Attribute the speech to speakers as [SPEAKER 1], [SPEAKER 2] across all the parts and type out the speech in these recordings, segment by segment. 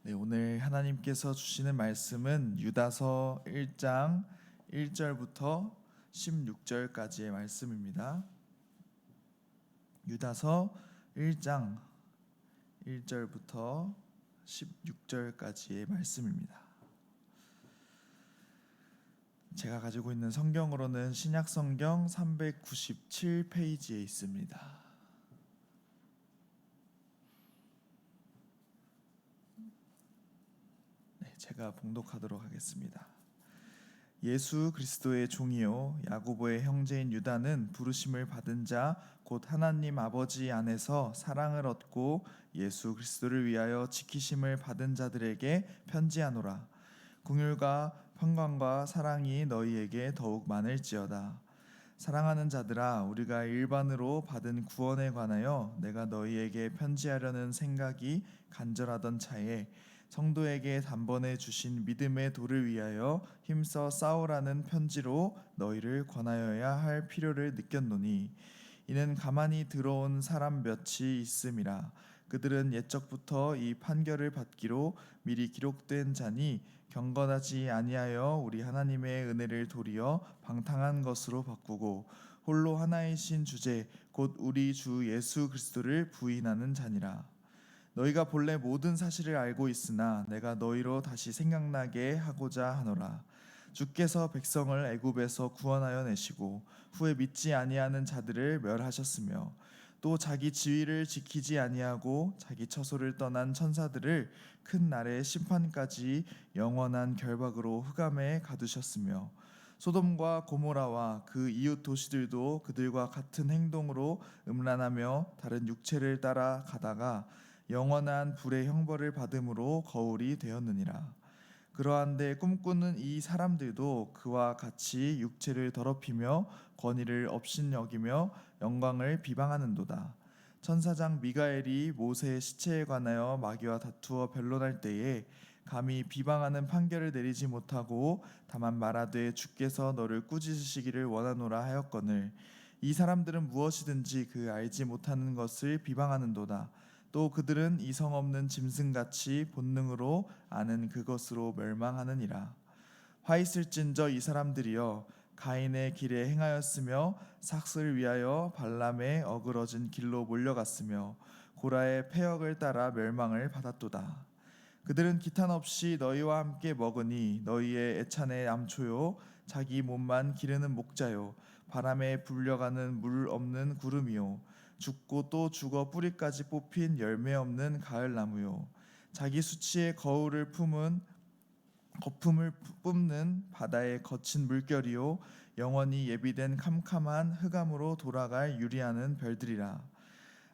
[SPEAKER 1] 네, 오늘 하나님께서 주시는 말씀은 유다서 1장 1절부터 16절까지의 말씀입니다. 유다서 1장 1절부터 16절까지의 말씀입니다. 제가 가지고 있는 성경으로는 신약 성경 397페이지에 있습니다. 제가 봉독하도록 하겠습니다. 예수 그리스도의 종이요 야고보의 형제인 유다는 부르심을 받은 자 곧 하나님 아버지 안에서 사랑을 얻고 예수 그리스도를 위하여 지키심을 받은 자들에게 편지하노라. 긍휼과 평강과 사랑이 너희에게 더욱 많을지어다. 사랑하는 자들아, 우리가 일반으로 받은 구원에 관하여 내가 너희에게 편지하려는 생각이 간절하던 차에 성도에게 단번에 주신 믿음의 도를 위하여 힘써 싸우라는 편지로 너희를 권하여야 할 필요를 느꼈노니, 이는 가만히 들어온 사람 몇이 있음이라. 그들은 옛적부터 이 판결을 받기로 미리 기록된 자니 경건하지 아니하여 우리 하나님의 은혜를 도리어 방탕한 것으로 바꾸고 홀로 하나이신 주제 곧 우리 주 예수 그리스도를 부인하는 자니라. 너희가 본래 모든 사실을 알고 있으나 내가 너희로 다시 생각나게 하고자 하노라. 주께서 백성을 애굽에서 구원하여 내시고 후에 믿지 아니하는 자들을 멸하셨으며 또 자기 지위를 지키지 아니하고 자기 처소를 떠난 천사들을 큰 날의 심판까지 영원한 결박으로 흑암에 가두셨으며 소돔과 고모라와 그 이웃 도시들도 그들과 같은 행동으로 음란하며 다른 육체를 따라 가다가 영원한 불의 형벌을 받음으로 거울이 되었느니라. 그러한데 꿈꾸는 이 사람들도 그와 같이 육체를 더럽히며 권위를 업신여기며 영광을 비방하는도다. 천사장 미가엘이 모세의 시체에 관하여 마귀와 다투어 변론할 때에 감히 비방하는 판결을 내리지 못하고 다만 말하되 주께서 너를 꾸짖으시기를 원하노라 하였거늘, 이 사람들은 무엇이든지 그 알지 못하는 것을 비방하는도다. 또 그들은 이성 없는 짐승같이 본능으로 아는 그것으로 멸망하느니라. 화 있을진저 이 사람들이여, 가인의 길에 행하였으며 삭슬 위하여 발람의 어그러진 길로 몰려갔으며 고라의 패역을 따라 멸망을 받았도다. 그들은 기탄 없이 너희와 함께 먹으니 너희의 애찬의 암초요 자기 몸만 기르는 목자요 바람에 불려가는 물 없는 구름이요 죽고 또 죽어 뿌리까지 뽑힌 열매 없는 가을나무요 자기 수치의 거울을 품은 거품을 뿜는 바다의 거친 물결이요 영원히 예비된 캄캄한 흑암으로 돌아갈 유리하는 별들이라.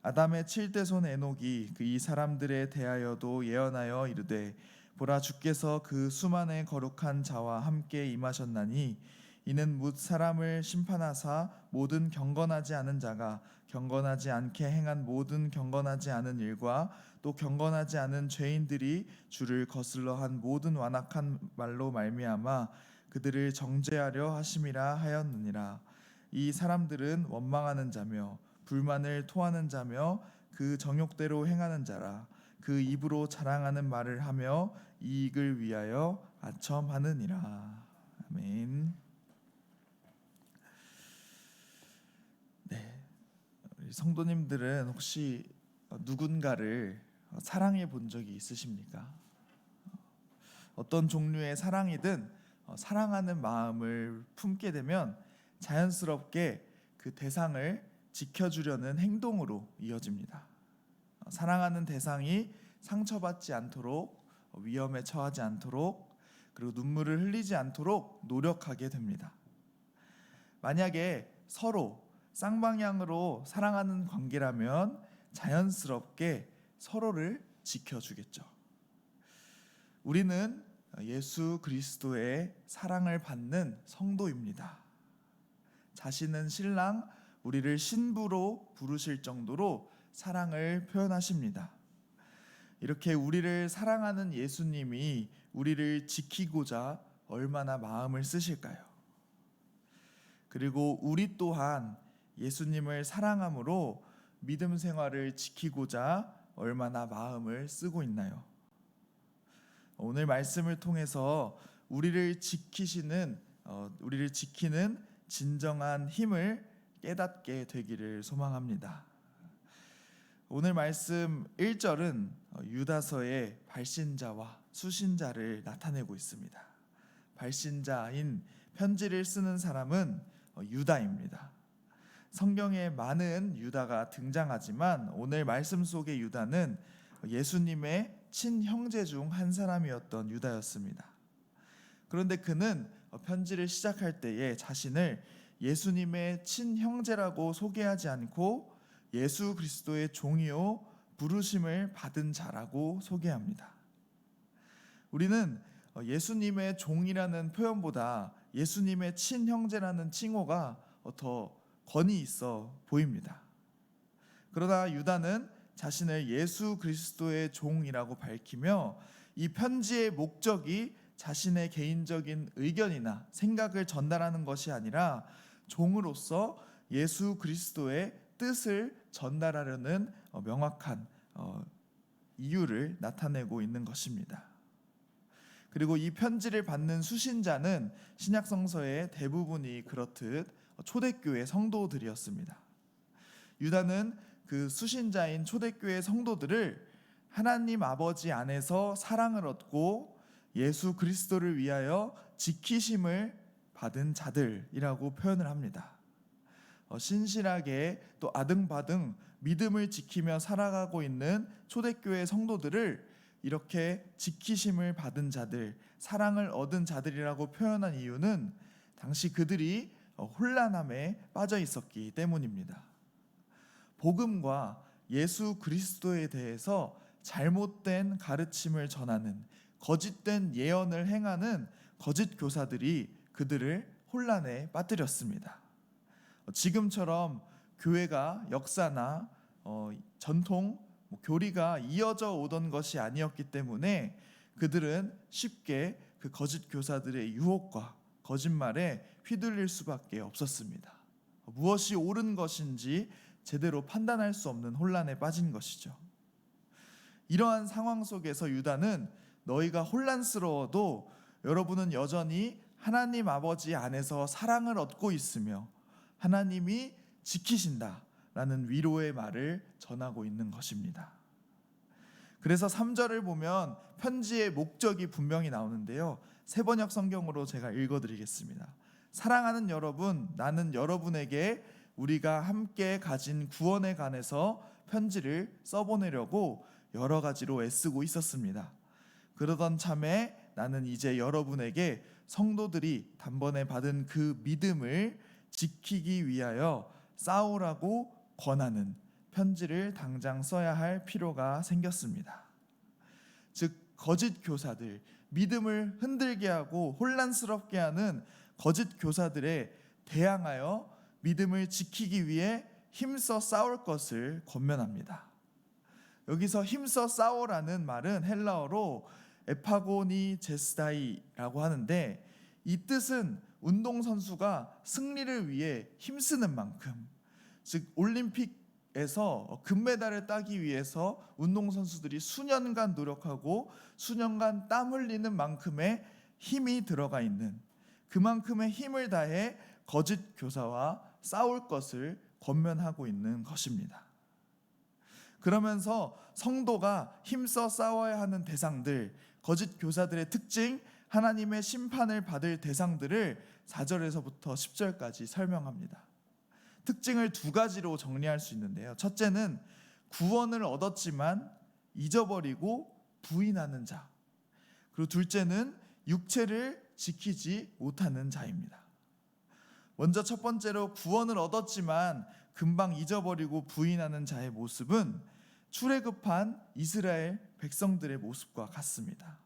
[SPEAKER 1] 아담의 7대손 에녹이 그 이 사람들에 대하여도 예언하여 이르되, 보라, 주께서 그 수만의 거룩한 자와 함께 임하셨나니 이는 뭇 사람을 심판하사 모든 경건하지 않은 자가 경건하지 않게 행한 모든 경건하지 않은 일과 또 경건하지 않은 죄인들이 주를 거슬러 한 모든 완악한 말로 말미암아 그들을 정죄하려 하심이라 하였느니라. 이 사람들은 원망하는 자며 불만을 토하는 자며 그 정욕대로 행하는 자라. 그 입으로 자랑하는 말을 하며 이익을 위하여 아첨하느니라. 아멘. 네, 우리 성도님들은 혹시 누군가를 사랑해 본 적이 있으십니까? 어떤 종류의 사랑이든 사랑하는 마음을 품게 되면 자연스럽게 그 대상을 지켜주려는 행동으로 이어집니다. 사랑하는 대상이 상처받지 않도록, 위험에 처하지 않도록, 그리고 눈물을 흘리지 않도록 노력하게 됩니다. 만약에 서로 쌍방향으로 사랑하는 관계라면 자연스럽게 서로를 지켜주겠죠. 우리는 예수 그리스도의 사랑을 받는 성도입니다. 자신은 신랑, 우리를 신부로 부르실 정도로 사랑을 표현하십니다. 이렇게 우리를 사랑하는 예수님이 우리를 지키고자 얼마나 마음을 쓰실까요? 그리고 우리 또한 예수님을 사랑함으로 믿음 생활을 지키고자 얼마나 마음을 쓰고 있나요? 오늘 말씀을 통해서 우리를 지키는 진정한 힘을 깨닫게 되기를 소망합니다. 오늘 말씀 1절은 유다서의 발신자와 수신자를 나타내고 있습니다. 발신자인 편지를 쓰는 사람은 유다입니다. 성경에 많은 유다가 등장하지만 오늘 말씀 속의 유다는 예수님의 친형제 중 한 사람이었던 유다였습니다. 그런데 그는 편지를 시작할 때에 자신을 예수님의 친형제라고 소개하지 않고 예수 그리스도의 종이요 부르심을 받은 자라고 소개합니다. 우리는 예수님의 종이라는 표현보다 예수님의 친형제라는 칭호가 더 권위 있어 보입니다. 그러나 유다는 자신을 예수 그리스도의 종이라고 밝히며 이 편지의 목적이 자신의 개인적인 의견이나 생각을 전달하는 것이 아니라 종으로서 예수 그리스도의 뜻을 전달하려는 명확한 이유를 나타내고 있는 것입니다. 그리고 이 편지를 받는 수신자는 신약 성서의 대부분이 그렇듯 초대교회 성도들이었습니다. 유다는 그 수신자인 초대교회 성도들을 하나님 아버지 안에서 사랑을 얻고 예수 그리스도를 위하여 지키심을 받은 자들이라고 표현을 합니다. 신실하게 또 아등바등 믿음을 지키며 살아가고 있는 초대교회 성도들을 이렇게 지키심을 받은 자들, 사랑을 얻은 자들이라고 표현한 이유는 당시 그들이 혼란함에 빠져 있었기 때문입니다. 복음과 예수 그리스도에 대해서 잘못된 가르침을 전하는, 거짓된 예언을 행하는 거짓 교사들이 그들을 혼란에 빠뜨렸습니다. 지금처럼 교회가 역사나 전통, 교리가 이어져 오던 것이 아니었기 때문에 그들은 쉽게 그 거짓 교사들의 유혹과 거짓말에 휘둘릴 수밖에 없었습니다. 무엇이 옳은 것인지 제대로 판단할 수 없는 혼란에 빠진 것이죠. 이러한 상황 속에서 유다는 너희가 혼란스러워도 여러분은 여전히 하나님 아버지 안에서 사랑을 얻고 있으며 하나님이 지키신다라는 위로의 말을 전하고 있는 것입니다. 그래서 3절을 보면 편지의 목적이 분명히 나오는데요. 세번역 성경으로 제가 읽어드리겠습니다. 사랑하는 여러분, 나는 여러분에게 우리가 함께 가진 구원에 관해서 편지를 써보내려고 여러 가지로 애쓰고 있었습니다. 그러던 참에 나는 이제 여러분에게 성도들이 단번에 받은 그 믿음을 지키기 위하여 싸우라고 권하는 편지를 당장 써야 할 필요가 생겼습니다. 즉 거짓 교사들, 믿음을 흔들게 하고 혼란스럽게 하는 거짓 교사들에 대항하여 믿음을 지키기 위해 힘써 싸울 것을 권면합니다. 여기서 힘써 싸우라는 말은 헬라어로 에파고니 제스다이라고 하는데 이 뜻은 운동선수가 승리를 위해 힘쓰는 만큼, 즉 올림픽에서 금메달을 따기 위해서 운동선수들이 수년간 노력하고 수년간 땀 흘리는 만큼의 힘이 들어가 있는, 그만큼의 힘을 다해 거짓 교사와 싸울 것을 권면하고 있는 것입니다. 그러면서 성도가 힘써 싸워야 하는 대상들, 거짓 교사들의 특징, 하나님의 심판을 받을 대상들을 4절에서부터 10절까지 설명합니다. 특징을 두 가지로 정리할 수 있는데요. 첫째는 구원을 얻었지만 잊어버리고 부인하는 자, 그리고 둘째는 육체를 지키지 못하는 자입니다. 먼저 첫 번째로 구원을 얻었지만 금방 잊어버리고 부인하는 자의 모습은 출애굽한 이스라엘 백성들의 모습과 같습니다.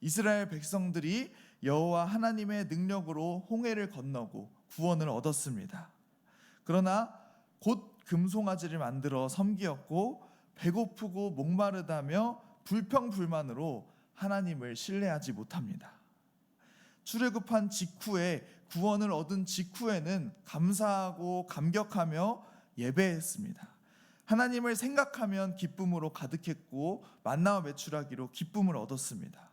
[SPEAKER 1] 이스라엘 백성들이 여호와 하나님의 능력으로 홍해를 건너고 구원을 얻었습니다. 그러나 곧 금송아지를 만들어 섬기었고 배고프고 목마르다며 불평불만으로 하나님을 신뢰하지 못합니다. 출애굽한 직후에, 구원을 얻은 직후에는 감사하고 감격하며 예배했습니다. 하나님을 생각하면 기쁨으로 가득했고 만나와 메추라기로 기쁨을 얻었습니다.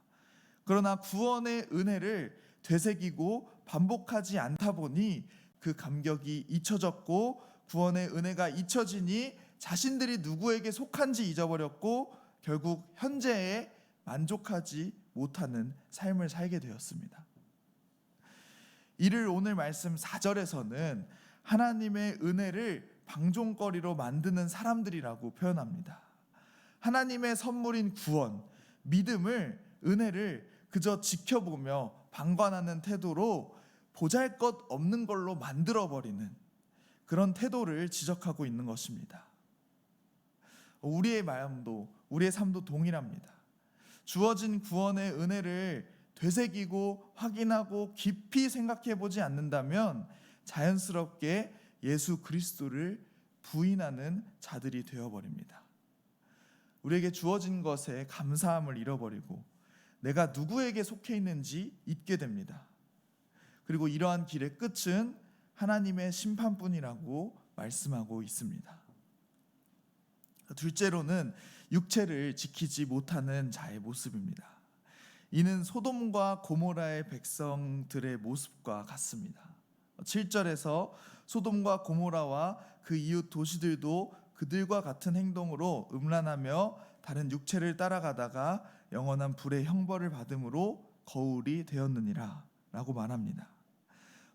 [SPEAKER 1] 그러나 구원의 은혜를 되새기고 반복하지 않다 보니 그 감격이 잊혀졌고, 구원의 은혜가 잊혀지니 자신들이 누구에게 속한지 잊어버렸고 결국 현재에 만족하지 못하는 삶을 살게 되었습니다. 이를 오늘 말씀 4절에서는 하나님의 은혜를 방종거리로 만드는 사람들이라고 표현합니다. 하나님의 선물인 구원, 믿음을, 은혜를 그저 지켜보며 방관하는 태도로 보잘것없는 걸로 만들어버리는 그런 태도를 지적하고 있는 것입니다. 우리의 마음도, 우리의 삶도 동일합니다. 주어진 구원의 은혜를 되새기고 확인하고 깊이 생각해보지 않는다면 자연스럽게 예수 그리스도를 부인하는 자들이 되어버립니다. 우리에게 주어진 것에 감사함을 잃어버리고 내가 누구에게 속해 있는지 잊게 됩니다. 그리고 이러한 길의 끝은 하나님의 심판뿐이라고 말씀하고 있습니다. 둘째로는 육체를 지키지 못하는 자의 모습입니다. 이는 소돔과 고모라의 백성들의 모습과 같습니다. 7절에서 소돔과 고모라와 그 이웃 도시들도 그들과 같은 행동으로 음란하며 다른 육체를 따라가다가 영원한 불의 형벌을 받음으로 거울이 되었느니라 라고 말합니다.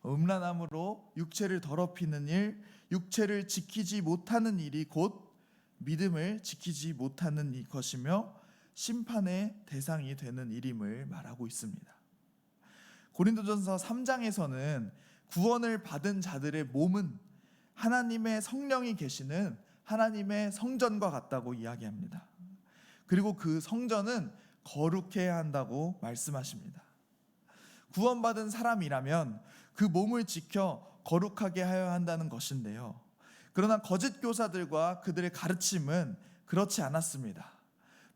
[SPEAKER 1] 음란함으로 육체를 더럽히는 일, 육체를 지키지 못하는 일이 곧 믿음을 지키지 못하는 것이며 심판의 대상이 되는 일임을 말하고 있습니다. 고린도전서 3장에서는 구원을 받은 자들의 몸은 하나님의 성령이 계시는 하나님의 성전과 같다고 이야기합니다. 그리고 그 성전은 거룩해야 한다고 말씀하십니다. 구원받은 사람이라면 그 몸을 지켜 거룩하게 하여야 한다는 것인데요. 그러나 거짓 교사들과 그들의 가르침은 그렇지 않았습니다.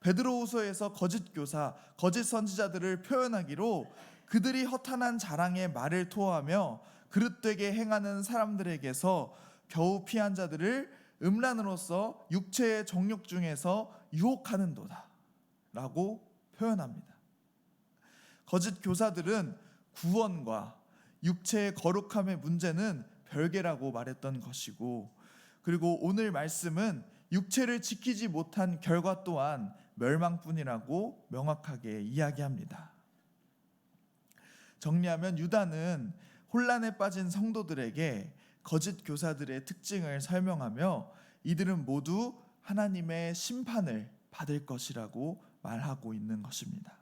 [SPEAKER 1] 베드로후서에서 거짓 교사, 거짓 선지자들을 표현하기로 그들이 허탄한 자랑의 말을 토하며 그릇되게 행하는 사람들에게서 겨우 피한 자들을 음란으로서 육체의 정욕 중에서 유혹하는도다 라고 표현합니다. 거짓 교사들은 구원과 육체의 거룩함의 문제는 별개라고 말했던 것이고, 그리고 오늘 말씀은 육체를 지키지 못한 결과 또한 멸망뿐이라고 명확하게 이야기합니다. 정리하면 유다는 혼란에 빠진 성도들에게 거짓 교사들의 특징을 설명하며 이들은 모두 하나님의 심판을 받을 것이라고 말하고 있는 것입니다.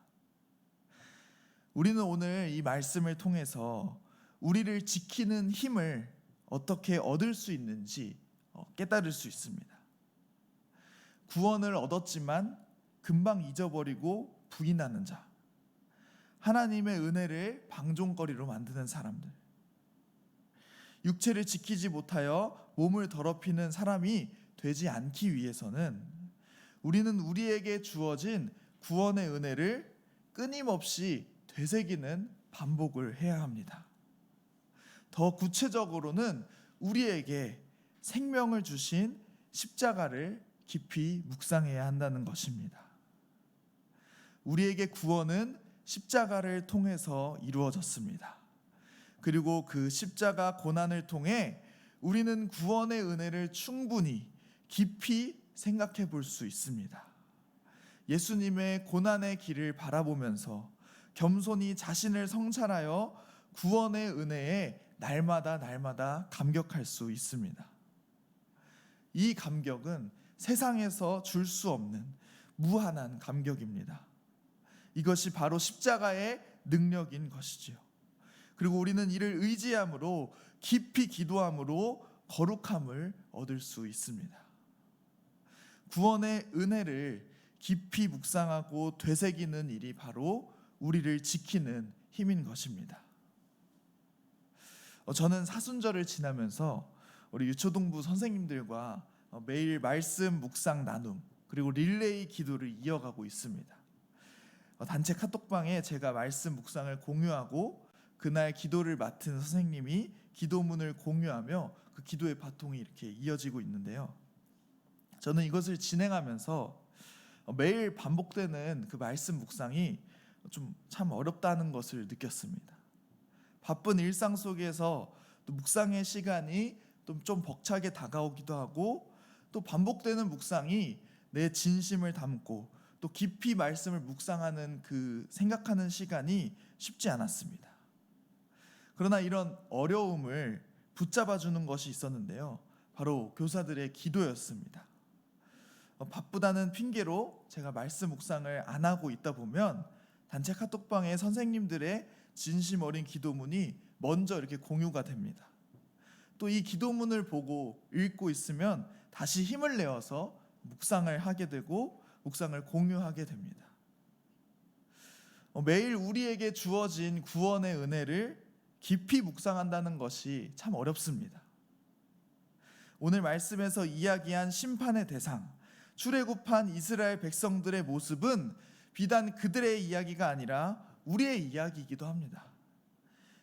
[SPEAKER 1] 우리는 오늘 이 말씀을 통해서 우리를 지키는 힘을 어떻게 얻을 수 있는지 깨달을 수 있습니다. 구원을 얻었지만 금방 잊어버리고 부인하는 자, 하나님의 은혜를 방종거리로 만드는 사람들, 육체를 지키지 못하여 몸을 더럽히는 사람이 되지 않기 위해서는 우리는 우리에게 주어진 구원의 은혜를 끊임없이 되새기는 반복을 해야 합니다. 더 구체적으로는 우리에게 생명을 주신 십자가를 깊이 묵상해야 한다는 것입니다. 우리에게 구원은 십자가를 통해서 이루어졌습니다. 그리고 그 십자가 고난을 통해 우리는 구원의 은혜를 충분히 깊이 생각해 볼 수 있습니다. 예수님의 고난의 길을 바라보면서 겸손히 자신을 성찰하여 구원의 은혜에 날마다 감격할 수 있습니다. 이 감격은 세상에서 줄 수 없는 무한한 감격입니다. 이것이 바로 십자가의 능력인 것이지요. 그리고 우리는 이를 의지함으로 깊이 기도함으로 거룩함을 얻을 수 있습니다. 구원의 은혜를 깊이 묵상하고 되새기는 일이 바로 우리를 지키는 힘인 것입니다. 저는 사순절을 지나면서 우리 유초동부 선생님들과 매일 말씀 묵상 나눔 그리고 릴레이 기도를 이어가고 있습니다. 단체 카톡방에 제가 말씀 묵상을 공유하고 그날 기도를 맡은 선생님이 기도문을 공유하며 그 기도의 바통이 이렇게 이어지고 있는데요. 저는 이것을 진행하면서 매일 반복되는 그 말씀 묵상이 좀 참 어렵다는 것을 느꼈습니다. 바쁜 일상 속에서 또 묵상의 시간이 또 좀 벅차게 다가오기도 하고, 또 반복되는 묵상이 내 진심을 담고 또 깊이 말씀을 묵상하는 그 생각하는 시간이 쉽지 않았습니다. 그러나 이런 어려움을 붙잡아 주는 것이 있었는데요, 바로 교사들의 기도였습니다. 바쁘다는 핑계로 제가 말씀 묵상을 안 하고 있다 보면 단체 카톡방에 선생님들의 진심 어린 기도문이 먼저 이렇게 공유가 됩니다. 또 이 기도문을 보고 읽고 있으면 다시 힘을 내어서 묵상을 하게 되고 묵상을 공유하게 됩니다. 매일 우리에게 주어진 구원의 은혜를 깊이 묵상한다는 것이 참 어렵습니다. 오늘 말씀에서 이야기한 심판의 대상, 출애굽한 이스라엘 백성들의 모습은 비단 그들의 이야기가 아니라 우리의 이야기이기도 합니다.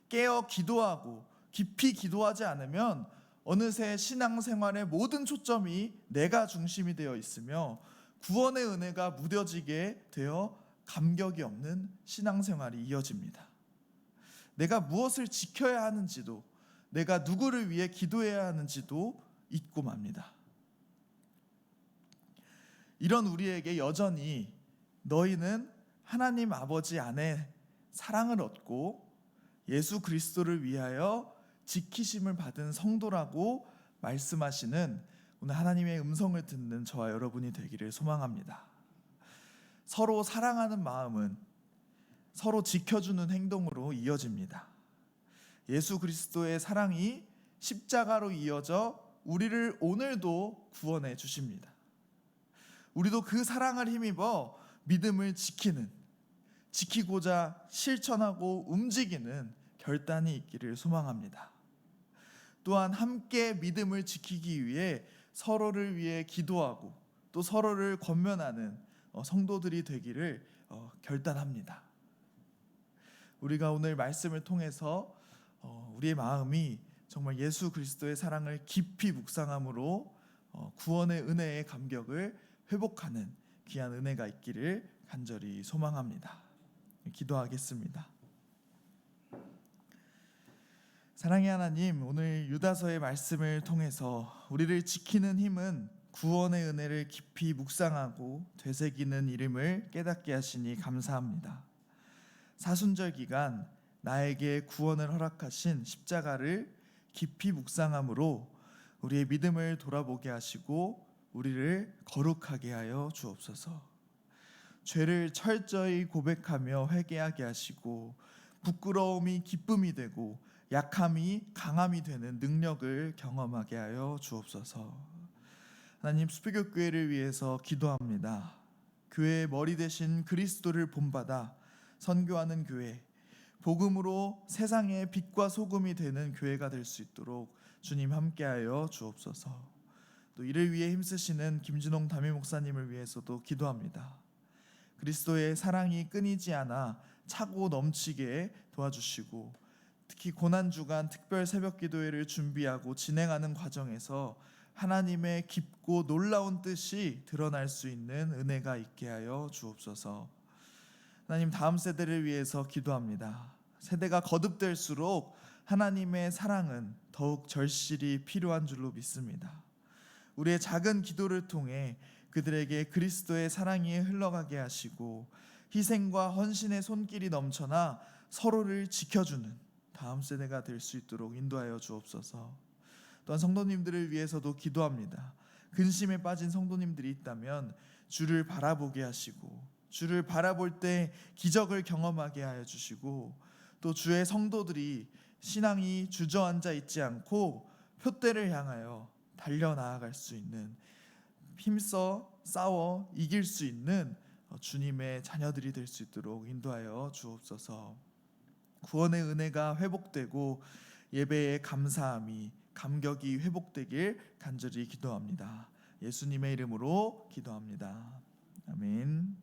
[SPEAKER 1] 깨어 기도하고 깊이 기도하지 않으면 어느새 신앙생활의 모든 초점이 내가 중심이 되어 있으며 구원의 은혜가 무뎌지게 되어 감격이 없는 신앙생활이 이어집니다. 내가 무엇을 지켜야 하는지도, 내가 누구를 위해 기도해야 하는지도 잊고 맙니다. 이런 우리에게 여전히 너희는 하나님 아버지 안에 사랑을 얻고 예수 그리스도를 위하여 지키심을 받은 성도라고 말씀하시는 오늘 하나님의 음성을 듣는 저와 여러분이 되기를 소망합니다. 서로 사랑하는 마음은 서로 지켜주는 행동으로 이어집니다. 예수 그리스도의 사랑이 십자가로 이어져 우리를 오늘도 구원해 주십니다. 우리도 그 사랑을 힘입어 믿음을 지키고자 실천하고 움직이는 결단이 있기를 소망합니다. 또한 함께 믿음을 지키기 위해 서로를 위해 기도하고 또 서로를 권면하는 성도들이 되기를 결단합니다. 우리가 오늘 말씀을 통해서 우리의 마음이 정말 예수 그리스도의 사랑을 깊이 묵상함으로 구원의 은혜의 감격을 회복하는 귀한 은혜가 있기를 간절히 소망합니다. 기도하겠습니다. 사랑의 하나님, 오늘 유다서의 말씀을 통해서 우리를 지키는 힘은 구원의 은혜를 깊이 묵상하고 되새기는 이름을 깨닫게 하시니 감사합니다. 사순절 기간 나에게 구원을 허락하신 십자가를 깊이 묵상함으로 우리의 믿음을 돌아보게 하시고 우리를 거룩하게 하여 주옵소서. 죄를 철저히 고백하며 회개하게 하시고 부끄러움이 기쁨이 되고 약함이 강함이 되는 능력을 경험하게 하여 주옵소서. 하나님, 수표교교회를 위해서 기도합니다. 교회의 머리 되신 그리스도를 본받아 선교하는 교회, 복음으로 세상의 빛과 소금이 되는 교회가 될 수 있도록 주님 함께하여 주옵소서. 또 이를 위해 힘쓰시는 김준홍 담임 목사님을 위해서도 기도합니다. 그리스도의 사랑이 끊이지 않아 차고 넘치게 도와주시고 특히 고난주간 특별 새벽 기도회를 준비하고 진행하는 과정에서 하나님의 깊고 놀라운 뜻이 드러날 수 있는 은혜가 있게 하여 주옵소서. 하나님, 다음 세대를 위해서 기도합니다. 세대가 거듭될수록 하나님의 사랑은 더욱 절실히 필요한 줄로 믿습니다. 우리의 작은 기도를 통해 그들에게 그리스도의 사랑이 흘러가게 하시고 희생과 헌신의 손길이 넘쳐나 서로를 지켜주는 다음 세대가 될 수 있도록 인도하여 주옵소서. 또한 성도님들을 위해서도 기도합니다. 근심에 빠진 성도님들이 있다면 주를 바라보게 하시고 주를 바라볼 때 기적을 경험하게 하여 주시고 또 주의 성도들이 신앙이 주저앉아 있지 않고 표대를 향하여 달려나아갈 수 있는, 힘써 싸워 이길 수 있는 주님의 자녀들이 될 수 있도록 인도하여 주옵소서. 구원의 은혜가 회복되고 예배의 감사함이 감격이 회복되길 간절히 기도합니다. 예수님의 이름으로 기도합니다. 아멘.